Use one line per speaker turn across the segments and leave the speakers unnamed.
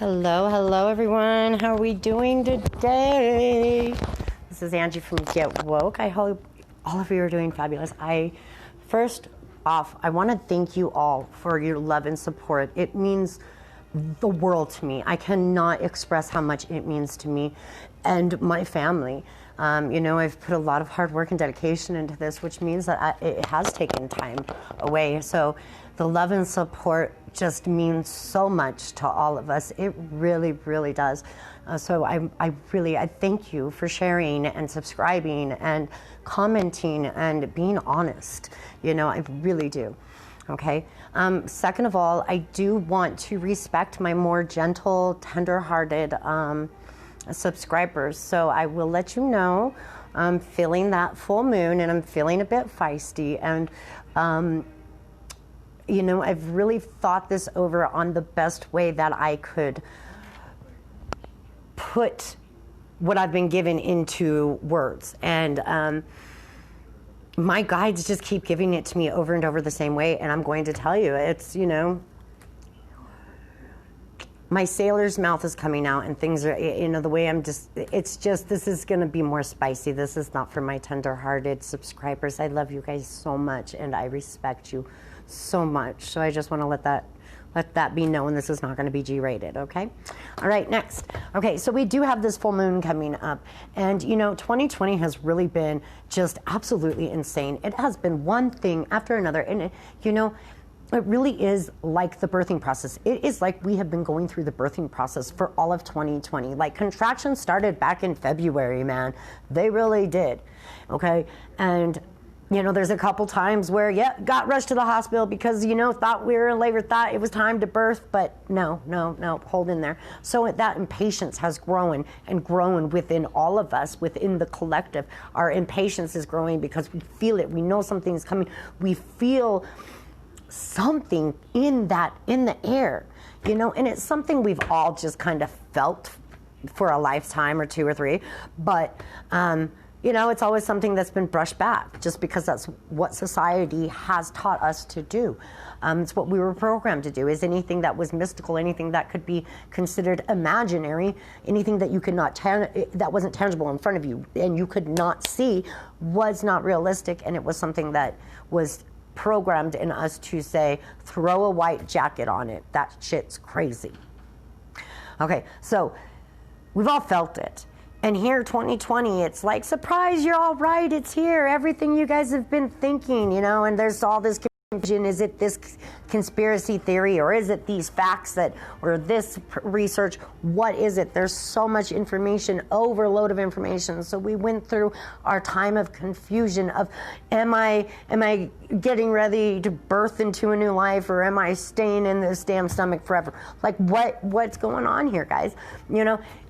Hello everyone. How are we doing today? This is Angie from Get Woke. I hope all of you are doing fabulous. First off, I want to thank you all for your love and support. It means the world to me. I cannot express how much it means to me and my family. I've put a lot of hard work and dedication into this, which means that it has taken time away. So the love and support just means so much to all of us. It really, really does. So I thank you for sharing and subscribing and commenting and being honest. I really do. Okay. Second of all, I do want to respect my more gentle, tender-hearted subscribers. So I will let you know I'm feeling that full moon and I'm feeling a bit feisty. And, I've really thought this over on the best way that I could put what I've been given into words. And my guides just keep giving it to me over and over the same way. And I'm going to tell you, it's, my sailor's mouth is coming out and things are, the way this is going to be more spicy. This is not for my tender-hearted subscribers. I love you guys so much and I respect you so much. So I just want to let that be known. This is not going to be G-rated, okay? All right, next. Okay, so we do have this full moon coming up. And, 2020 has really been just absolutely insane. It has been one thing after another. And, it really is like the birthing process. It is like we have been going through the birthing process for all of 2020. Like contractions started back in February, man. They really did, okay? And there's a couple times where, got rushed to the hospital because, thought we were in labor, thought it was time to birth, but no, hold in there. So that impatience has grown and grown within all of us, within the collective. Our impatience is growing because we feel it. We know something's coming. We feel something in the air, and it's something we've all just kind of felt for a lifetime or two or three, but, it's always something that's been brushed back just because that's what society has taught us to do. It's what we were programmed to do. Is anything that was mystical, anything that could be considered imaginary, anything that you could not, that wasn't tangible in front of you and you could not see was not realistic, and it was something that was programmed in us to say, throw a white jacket on it. That shit's crazy. Okay, so we've all felt it. And here, 2020, it's like, surprise, you're all right, it's here. Everything you guys have been thinking, and there's all this confusion. Is it this conspiracy theory, or is it these facts or this research? What is it? There's so much information, overload of information. So we went through our time of confusion of, am I getting ready to birth into a new life, or am I staying in this damn stomach forever? Like what's going on here, guys?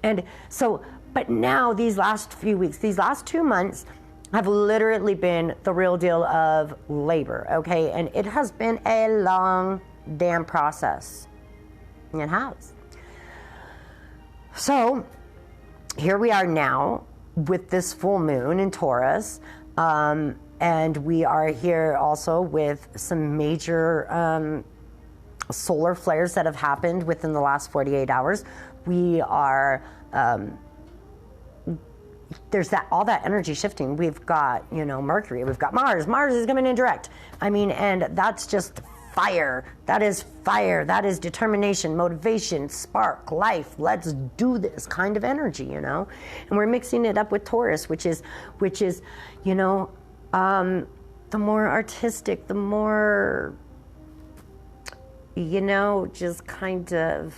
And so, but now these last few weeks, these last 2 months have literally been the real deal of labor, okay? And it has been a long damn process. It has. So here we are now with this full moon in Taurus, and we are here also with some major solar flares that have happened within the last 48 hours. We are... there's all that energy shifting. We've got, Mercury, we've got Mars. Mars is coming in direct. and that's just fire. That is fire. That is determination, motivation, spark, life. Let's do this kind of energy, And we're mixing it up with Taurus, which is, the more artistic, the more, just kind of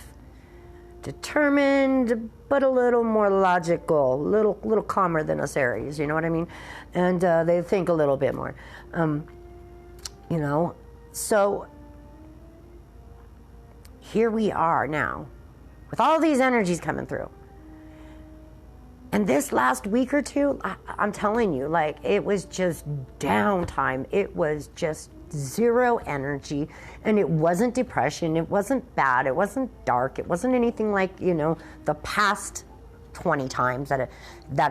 determined, but a little more logical, little calmer than us Aries, you know what I mean? And they think a little bit more, So here we are now with all these energies coming through. And this last week or two, I'm telling you, it was just downtime. It was just zero energy, and it wasn't depression. It wasn't bad. It wasn't dark. It wasn't anything like, the past 20 times that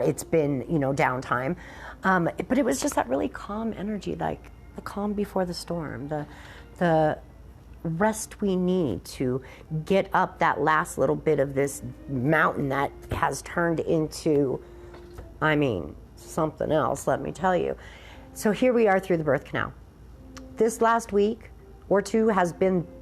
it's been, downtime. But it was just that really calm energy, like the calm before the storm, the rest we need to get up that last little bit of this mountain that has turned into, I mean, something else, let me tell you. So here we are through the birth canal. This last week or two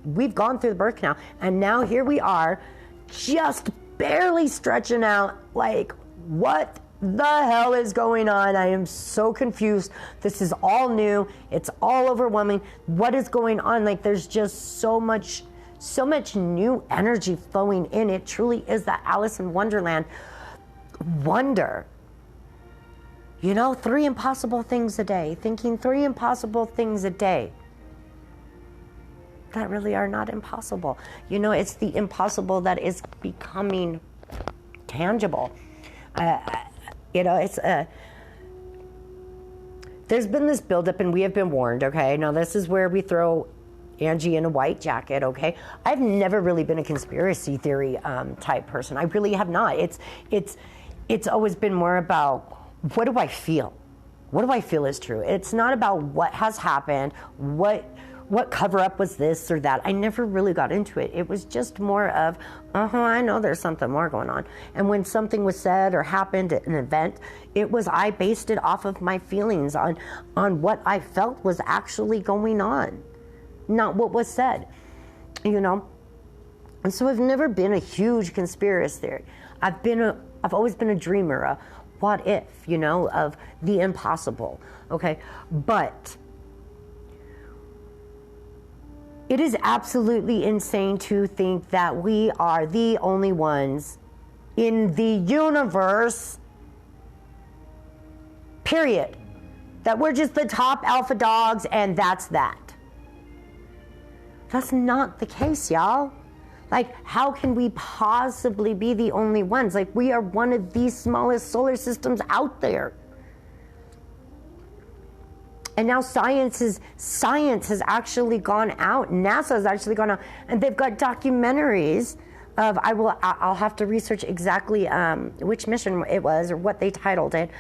we've gone through the birth canal, and now here we are just barely stretching out. Like, what the hell is going on? I am so confused. This is all new. It's all overwhelming. What is going on? Like, there's just so much new energy flowing in. It truly is that Alice in Wonderland wonder. You know, 3 impossible things a day. Thinking 3 impossible things a day that really are not impossible. You know, it's the impossible that is becoming tangible. You know, there's been this buildup, and we have been warned, okay? Now, this is where we throw Angie in a white jacket, okay? I've never really been a conspiracy theory type person. I really have not. It's always been more about, what do I feel? What do I feel is true? It's not about what has happened, what cover-up was this or that. I never really got into it. It was just more of, I know there's something more going on. And when something was said or happened at an event, I based it off of my feelings on what I felt was actually going on, not what was said, you know? And so I've never been a huge conspiracy theory. I've always been a dreamer, a what if, you know, of the impossible, okay? But it is absolutely insane to think that we are the only ones in the universe, period. That we're just the top alpha dogs and that's that. That's not the case, y'all. Like, how can we possibly be the only ones? Like, we are one of the smallest solar systems out there. And now science has actually gone out. NASA has actually gone out, and they've got documentaries of, I'll have to research exactly which mission it was or what they titled it,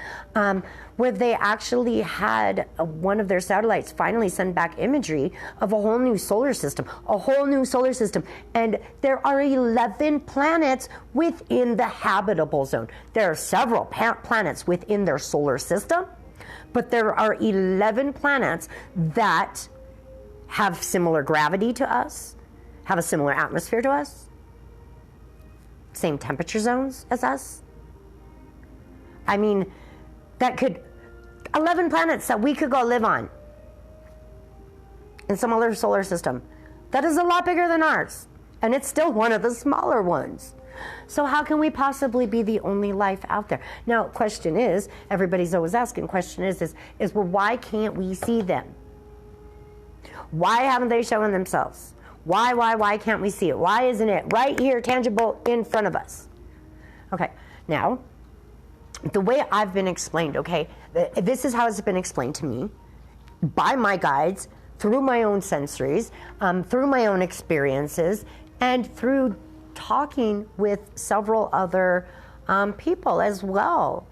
where they actually had one of their satellites finally send back imagery of a whole new solar system, and there are 11 planets within the habitable zone. There are several planets within their solar system, but there are 11 planets that have similar gravity to us, have a similar atmosphere to us, same temperature zones as us. I mean, 11 planets that we could go live on in some other solar system. That is a lot bigger than ours, and it's still one of the smaller ones. So how can we possibly be the only life out there? Now, question is, everybody's always asking, question is well, why can't we see them? Why haven't they shown themselves? Why can't we see it? Why isn't it right here, tangible, in front of us? Okay, now, the way I've been explained, okay, this is how it's been explained to me by my guides, through my own sensories, through my own experiences, and through talking with several other people as well.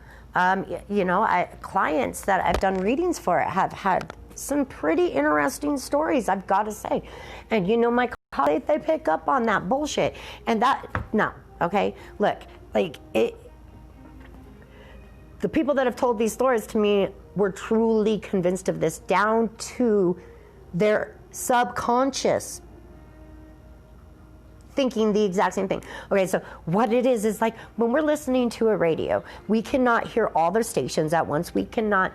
You know, clients that I've done readings for have had some pretty interesting stories, I've got to say. And you know, my colleagues, they pick up on that bullshit. And no, okay? Look, like, the people that have told these stories to me were truly convinced of this down to their subconscious, thinking the exact same thing. Okay, so what it is like when we're listening to a radio, we cannot hear all the stations at once. We can't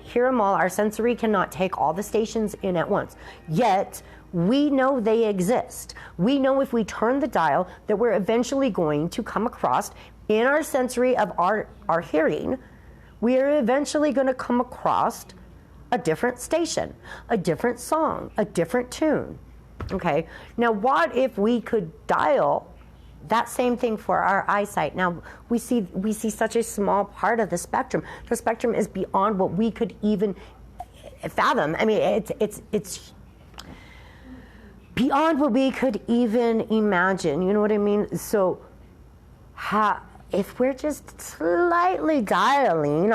hear them all. Our sensory cannot take all the stations in at once. Yet, we know they exist. We know if we turn the dial that we're eventually going to come across, in our sensory of our hearing, we are eventually going to come across a different station, a different song, a different tune. Okay, now what if we could dial that same thing for our eyesight? Now we see such a small part of the spectrum. The spectrum is beyond what we could even fathom. I mean, it's beyond what we could even imagine. You know what I mean? So, if we're just slightly dialing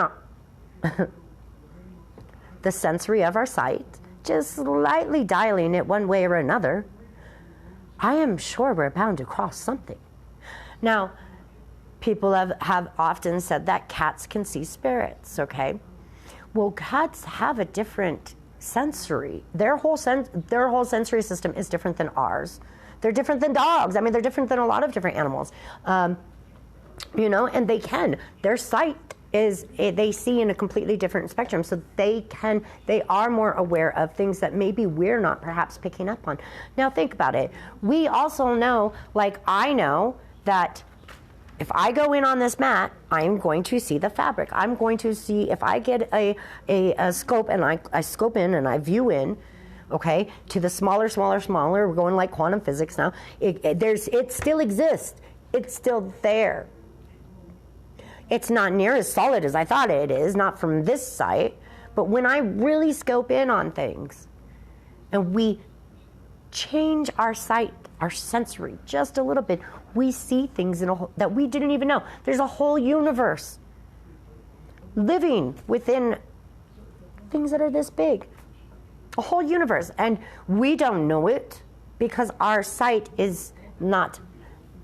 the sensory of our sight, just slightly dialing it one way or another, I am sure we're bound to cross something. Now, people have often said that cats can see spirits, okay? Well, cats have a different sensory. Their whole sensory system is different than ours. They're different than dogs. I mean, they're different than a lot of different animals. You know, and their sight is, they see in a completely different spectrum. So they are more aware of things that maybe we're not perhaps picking up on. Now think about it. We also know, like I know that if I go in on this mat, I'm going to see the fabric. I'm going to see, if I get a scope and I scope in and I view in, okay, to the smaller, we're going like quantum physics now, it still exists. It's still there. It's not near as solid as I thought it is, not from this site, but when I really scope in on things and we change our sight, our sensory just a little bit, we see things that we didn't even know. There's a whole universe living within things that are this big, a whole universe, and we don't know it because our sight is not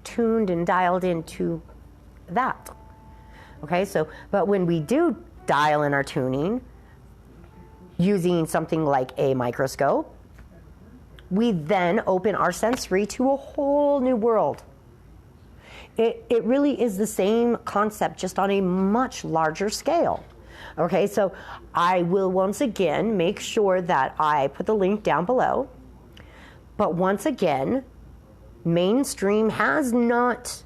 tuned and dialed into that. Okay, so, but when we do dial in our tuning using something like a microscope, we then open our sensory to a whole new world. It really is the same concept, just on a much larger scale. Okay, so I will once again make sure that I put the link down below. But once again, mainstream has not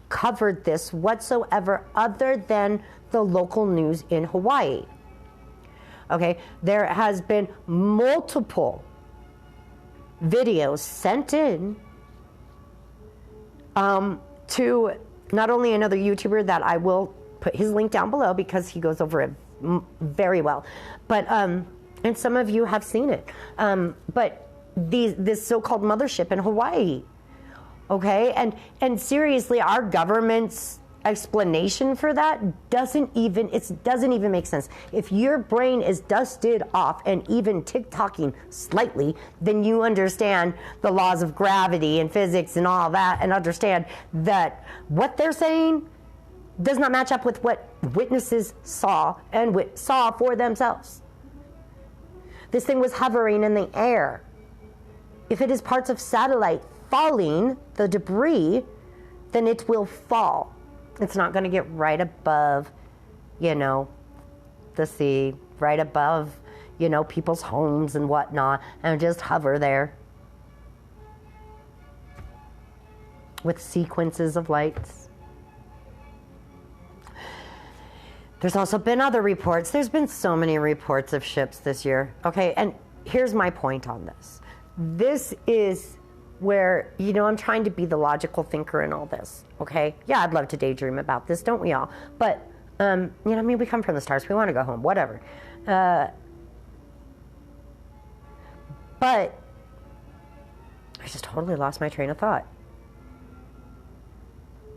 covered this whatsoever other than the local news in Hawaii. Okay, there has been multiple videos sent in to not only another YouTuber that I will put his link down below because he goes over it very well, but and some of you have seen it, but this so-called mothership in Hawaii. Okay, and seriously, our government's explanation for that doesn't even make sense. If your brain is dusted off and even tick-tocking slightly, then you understand the laws of gravity and physics and all that, and understand that what they're saying does not match up with what witnesses saw and saw for themselves. This thing was hovering in the air. If it is parts of satellite falling, the debris, then it will fall. It's not going to get right above, you know, the sea, right above, you know, people's homes and whatnot, and just hover there with sequences of lights. There's also been other reports. There's been so many reports of ships this year. Okay, and here's my point on this. This is where, you know, I'm trying to be the logical thinker in all this, okay? Yeah, I'd love to daydream about this, don't we all? But, you know, I mean, we come from the stars, we want to go home, whatever. But I just totally lost my train of thought.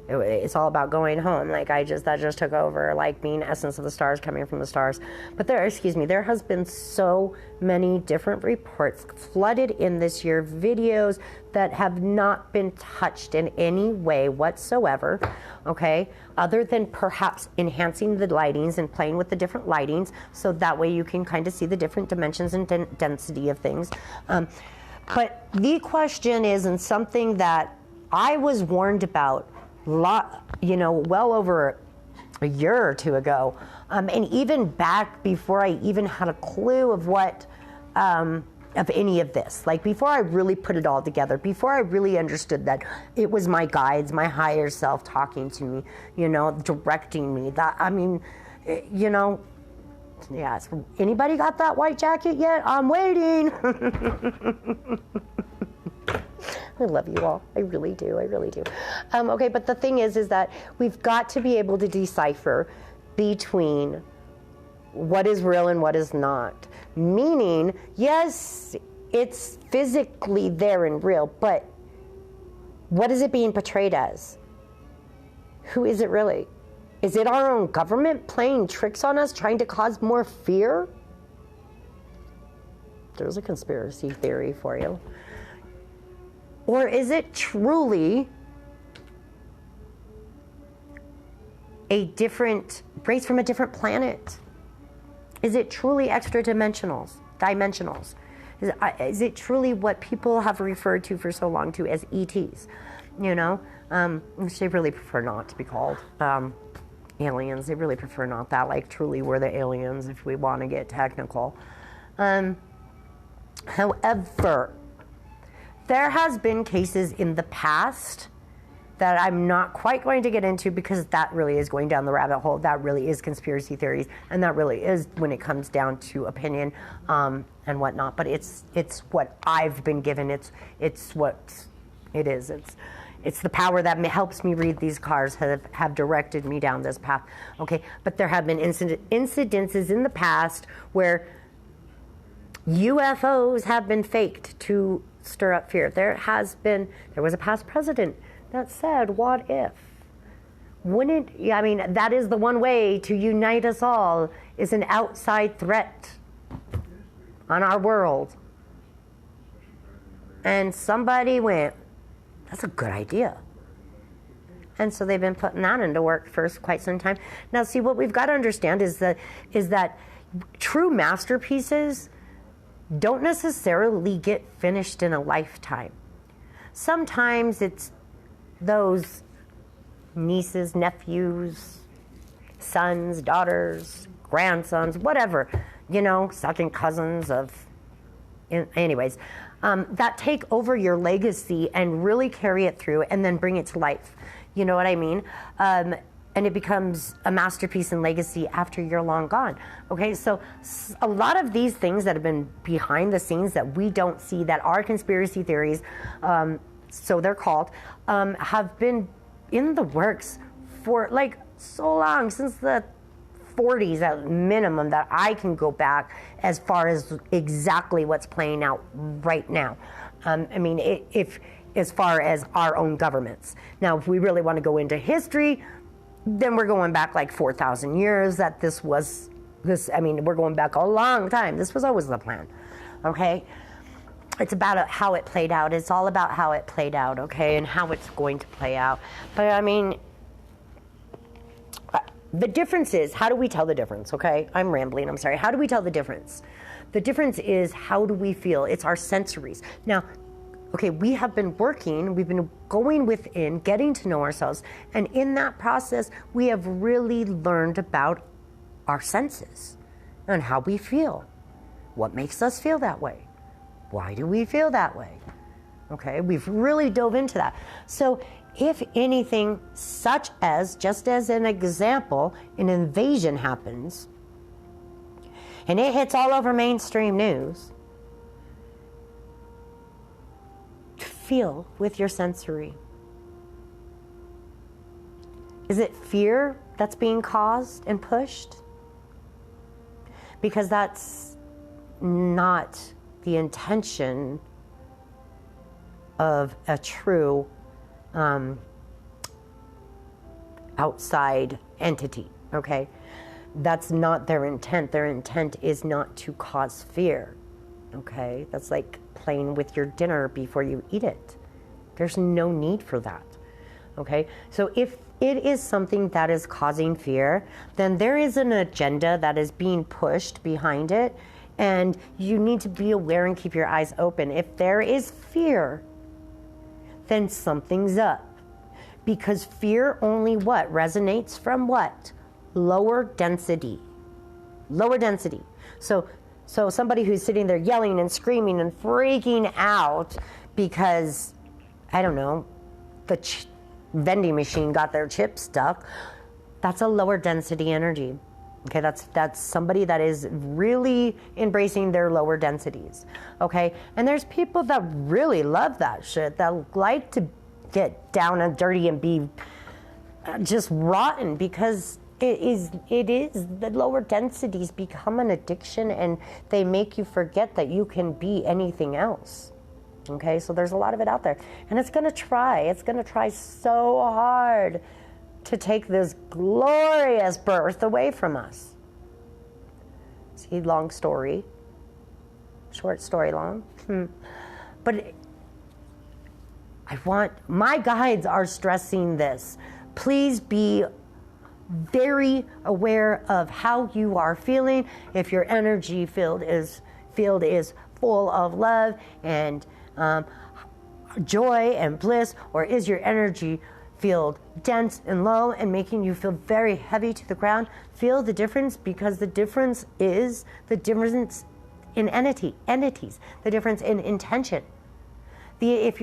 It's all about going home. Like that just took over, like being essence of the stars, coming from the stars. But there has been so many different reports flooded in this year, videos that have not been touched in any way whatsoever, okay? Other than perhaps enhancing the lightings and playing with the different lightings, so that way you can kind of see the different dimensions and density of things. But the question is, and something that I was warned about you know, well over a year or two ago, and even back before I even had a clue of what, of any of this, like before I really put it all together, before I really understood that it was my guides, my higher self talking to me, you know, directing me. That, I mean, you know, yeah. Anybody got that white jacket yet? I'm waiting. I love you all. I really do. I really do. Okay, but the thing is that we've got to be able to decipher between what is real and what is not. Meaning, yes, it's physically there and real, but what is it being portrayed as? Who is it really? Is it our own government playing tricks on us, trying to cause more fear? There's a conspiracy theory for you. Or is it truly a different race from a different planet? Is it truly extra dimensionals? Is it truly what people have referred to for so long to as ETs? You know, which they really prefer not to be called aliens. They really prefer not that. Like, truly, we're the aliens if we want to get technical. However, there has been cases in the past that I'm not quite going to get into, because that really is going down the rabbit hole. That really is conspiracy theories, and that really is when it comes down to opinion and whatnot. But it's what I've been given. It's what it is. It's the power that helps me read these cards have directed me down this path. Okay, but there have been incidences in the past where UFOs have been faked to stir up fear. There was a past president that said, what if? That is the one way to unite us all, is an outside threat on our world. And somebody went, that's a good idea. And so they've been putting that into work for quite some time. Now, see, what we've got to understand is that true masterpieces don't necessarily get finished in a lifetime. Sometimes it's those nieces, nephews, sons, daughters, grandsons, whatever, second cousins anyways, that take over your legacy and really carry it through and then bring it to life. You know what I mean? And it becomes a masterpiece and legacy after you're long gone. Okay, so a lot of these things that have been behind the scenes that we don't see, that are conspiracy theories, so they're called, have been in the works for like so long, since the 40s at minimum, that I can go back as far as exactly what's playing out right now. If as far as our own governments. Now, if we really want to go into history, then we're going back like 4,000 years that we're going back a long time. This was always the plan, okay? It's about how it played out. It's all about how it played out, okay, and how it's going to play out. But the difference is, how do we tell the difference, okay? I'm rambling, I'm sorry. How do we tell the difference? The difference is, how do we feel? It's our sensories. Now, okay, we've been going within, getting to know ourselves, and in that process, we have really learned about our senses and how we feel. What makes us feel that way? Why do we feel that way? Okay, we've really dove into that. So if anything, such as, just as an example, an invasion happens, and it hits all over mainstream news, feel with your sensory. Is it fear that's being caused and pushed? Because that's not the intention of a true outside entity, okay? That's not their intent. Their intent is not to cause fear, okay? That's like playing with your dinner before you eat it. There's no need for that, okay? So if it is something that is causing fear, then there is an agenda that is being pushed behind it, and you need to be aware and keep your eyes open. If there is fear, then something's up. Because fear only resonates from what? Lower density. Lower density. So somebody who's sitting there yelling and screaming and freaking out because, I don't know, the vending machine got their chip stuck, that's a lower density energy. Okay, that's somebody that is really embracing their lower densities. Okay, and there's people that really love that shit, that like to get down and dirty and be just rotten, because it is the lower densities become an addiction, and they make you forget that you can be anything else. Okay, so there's a lot of it out there, and it's gonna try so hard to take this glorious birth away from us. See, long story, short story long. But My guides are stressing this. Please be very aware of how you are feeling. If your energy field is full of love and joy and bliss, or is your energy field dense and low and making you feel very heavy to the ground, feel the difference, because the difference is the difference in entities, the difference in intention. If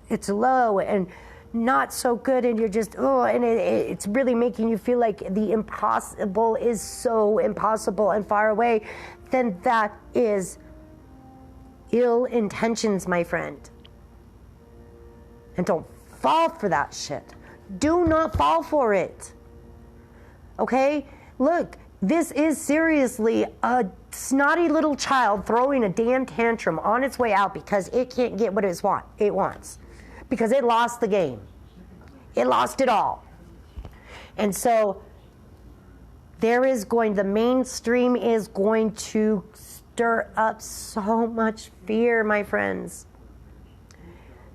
it's low and not so good, and you're just it's really making you feel like the impossible is so impossible and far away, then that is ill intentions, my friend. And don't fall for that shit. Do not fall for it. Okay? Look, this is seriously a snotty little child throwing a damn tantrum on its way out because it can't get what it wants. Because it lost the game. It lost it all. And so the mainstream is going to stir up so much fear, my friends.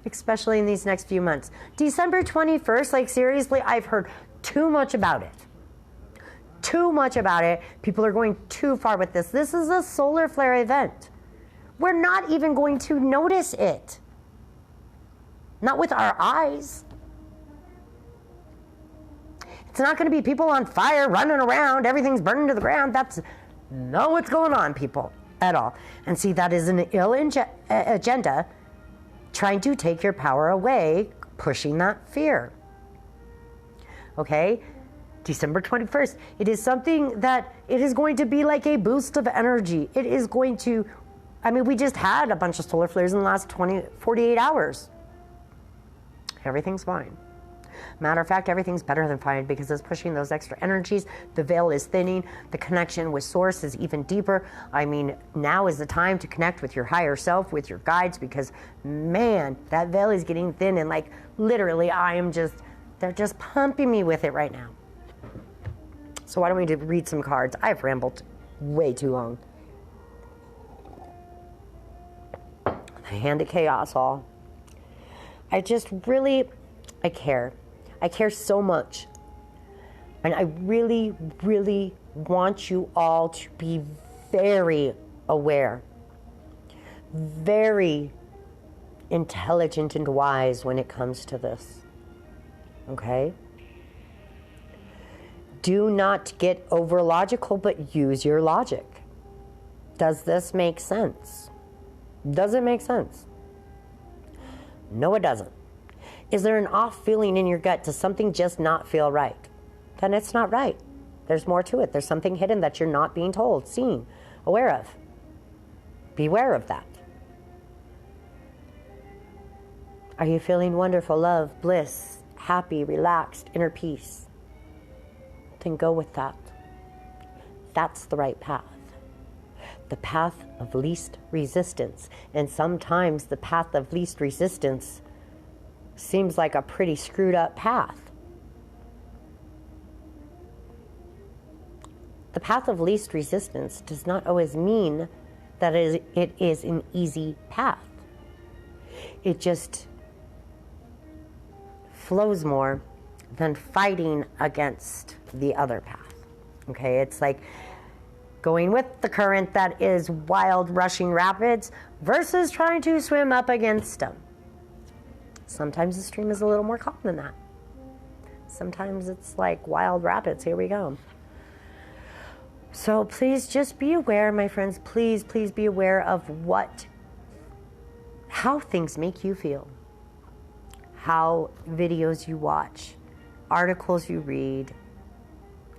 Especially in these next few months. December 21st, like seriously, I've heard too much about it. Too much about it. People are going too far with this. This is a solar flare event. We're not even going to notice it. Not with our eyes. It's not going to be people on fire, running around, everything's burning to the ground. That's not what's going on, people, at all. And see, that is an ill agenda trying to take your power away, pushing that fear. Okay? December 21st. It is something that it is going to be like a boost of energy. It is going to, we just had a bunch of solar flares in the last 48 hours. Everything's fine. Matter of fact, everything's better than fine because it's pushing those extra energies. The veil is thinning. The connection with Source is even deeper. Now is the time to connect with your higher self, with your guides, because, man, that veil is getting thin, and literally, they're just pumping me with it right now. So why don't we read some cards? I've rambled way too long. The Hand of Chaos, all. I care. I care so much. And I really, really want you all to be very aware, very intelligent and wise when it comes to this. Okay? Do not get over logical, but use your logic. Does this make sense? Does it make sense? No, it doesn't. Is there an off feeling in your gut? Does something just not feel right? Then it's not right. There's more to it. There's something hidden that you're not being told, seen, aware of. Beware of that. Are you feeling wonderful, love, bliss, happy, relaxed, inner peace? Then go with that. That's the right path. The path of least resistance. And sometimes the path of least resistance seems like a pretty screwed up path. The path of least resistance does not always mean that it is an easy path. It just flows more than fighting against the other path. Okay, it's like going with the current that is wild, rushing rapids versus trying to swim up against them. Sometimes the stream is a little more calm than that. Sometimes it's like wild rapids. Here we go. So please just be aware, my friends. Please be aware of how things make you feel. How videos you watch, articles you read,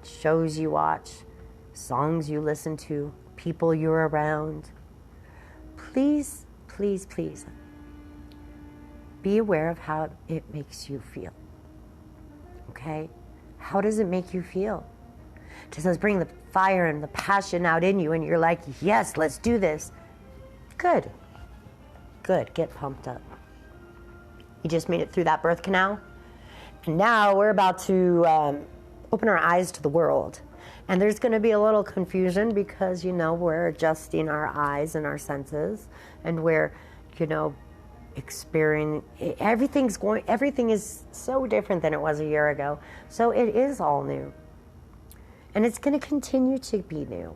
shows you watch, songs you listen to, people you're around. Please be aware of how it makes you feel. Okay? How does it make you feel? Does it bring the fire and the passion out in you and you're like, yes, let's do this? Good. Get pumped up. You just made it through that birth canal. And now we're about to open our eyes to the world. And there's going to be a little confusion because, we're adjusting our eyes and our senses. And we're, everything is so different than it was a year ago. So it is all new. And it's going to continue to be new.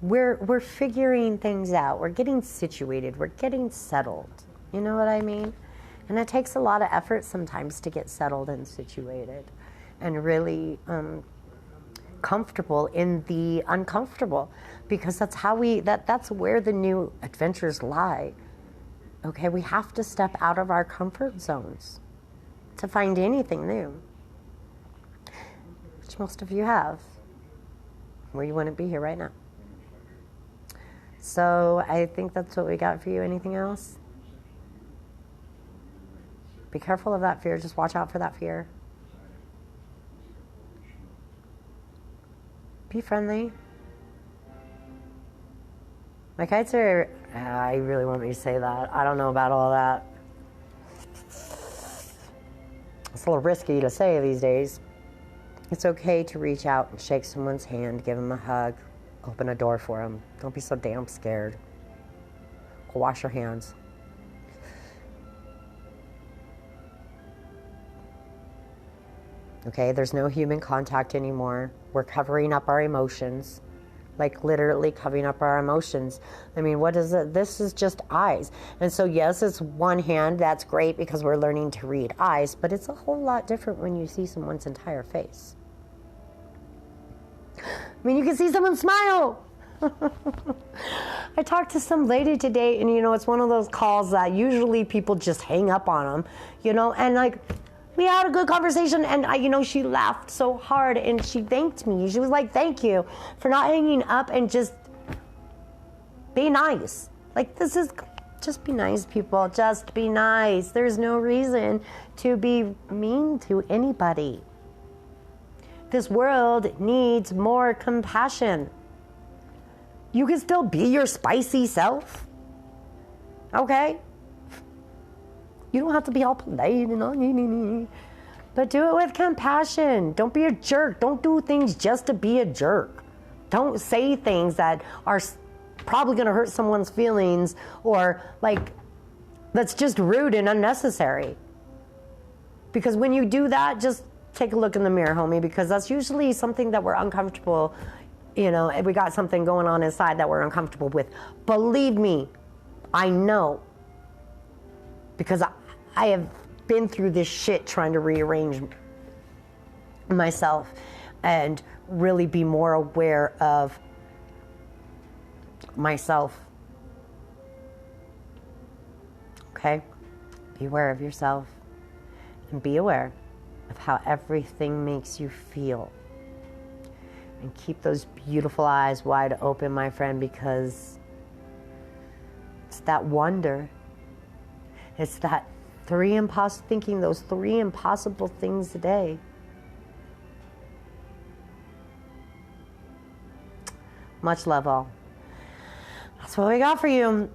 We're figuring things out. We're getting situated. We're getting settled. You know what I mean? And it takes a lot of effort sometimes to get settled and situated and really comfortable in the uncomfortable, because that's where the new adventures lie. Okay, we have to step out of our comfort zones to find anything new, which most of you have, where you wouldn't be here right now. So I think that's what we got for you. Anything else? Be careful of that fear. Just watch out for that fear. Be friendly. My kites are... I really want me to say that. I don't know about all that. It's a little risky to say these days. It's okay to reach out and shake someone's hand, give them a hug, open a door for them. Don't be so damn scared. Go wash your hands. Okay, there's no human contact anymore. We're covering up our emotions. Like literally covering up our emotions. I mean, what is it? This is just eyes. And so yes, it's one hand. That's great because we're learning to read eyes, but it's a whole lot different when you see someone's entire face. I mean, you can see someone smile. I talked to some lady today, and it's one of those calls that usually people just hang up on them, and like, we had a good conversation, and she laughed so hard, and she thanked me. She was like, thank you for not hanging up and just be nice. Like, just be nice, people. Just be nice. There's no reason to be mean to anybody. This world needs more compassion. You can still be your spicy self. Okay? You don't have to be all polite and all, but do it with compassion. Don't be a jerk. Don't do things just to be a jerk. Don't say things that are probably going to hurt someone's feelings, or like, that's just rude and unnecessary. Because when you do that, just take a look in the mirror, homie, because that's usually something that we're uncomfortable, if we got something going on inside that we're uncomfortable with. Believe me, I know. Because I have been through this shit trying to rearrange myself and really be more aware of myself. Okay? Be aware of yourself and be aware of how everything makes you feel. And keep those beautiful eyes wide open, my friend, because it's that wonder. It's that thinking those 3 impossible things a day. Much love, all. That's what we got for you.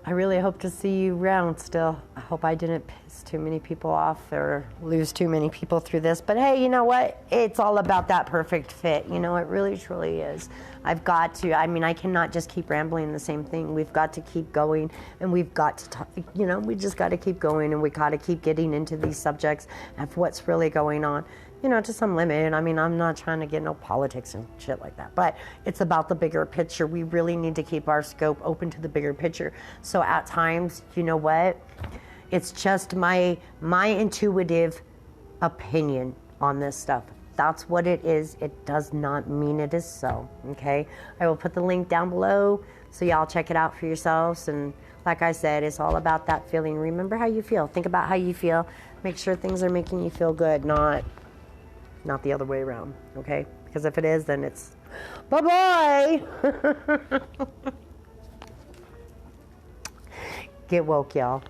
I really hope to see you around still. I hope I didn't piss too many people off or lose too many people through this. But hey, you know what? It's all about that perfect fit. It really, truly is. I've got to. I cannot just keep rambling the same thing. We've got to keep going, and we've got to talk. We just got to keep going, and we got to keep getting into these subjects of what's really going on. To some limit. I'm not trying to get no politics and shit like that, but it's about the bigger picture. We really need to keep our scope open to the bigger picture. So at times, you know what? It's just my intuitive opinion on this stuff. That's what it is. It does not mean it is so, okay? I will put the link down below so y'all check it out for yourselves. And like I said, it's all about that feeling. Remember how you feel. Think about how you feel. Make sure things are making you feel good, not the other way around, okay? Because if it is, then it's bye-bye. Get woke, y'all.